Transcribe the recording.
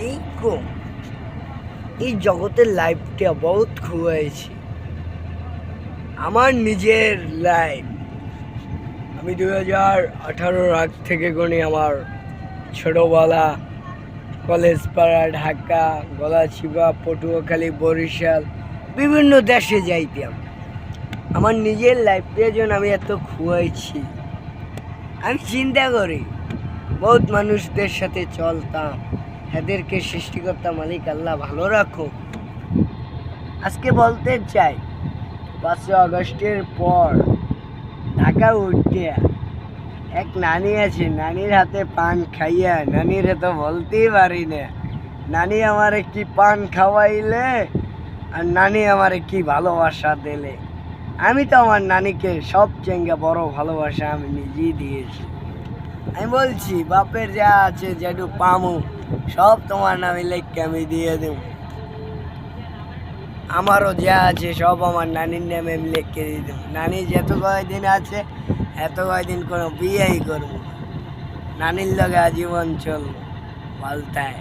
এই কম এই জগতের লাইফটা বহুত খুয়াইছি। আমার নিজের লাইফ আমি 2018 আগ থেকে গণি। আমার ছোটোবেলা কলেজ পাড়া, ঢাকা, গলাচিপা, পটুয়াখালী, বরিশাল বিভিন্ন দেশে যাইতাম। আমার নিজের লাইফটা যেন আমি এত খুয়াইছি। আমি চিন্তা করি বহুত মানুষদের সাথে চলতাম, এদেরকে সৃষ্টিকর্তা মালিক আল্লাহ ভালো রাখো। আজকে বলতে চাই 5 আগস্টের পর ঢাকা উঠতে এক নানি আছে, নানির হাতে পান খাইয়া নানির তো বলতেই পারি না। নানি আমারে কি পান খাওয়াইলে আর নানি আমারে কি ভালোবাসা দিলে। আমি তো আমার নানিকে সবচেয়ে বড় ভালোবাসা আমি নিজেই দিয়েছি। আমি বলছি বাপের যা আছে যেটু পামু সব তোমার নামে লেখকে আমি দিয়ে দেব। আমারও যা আছে সব আমার নানির নামে আমি লিখে দিয়ে দেবো। নানি যত কয়দিন আছে এত কয়দিন কোনো বিয়েই করবো, নানির লগে আজীবন চলবো। বলতায়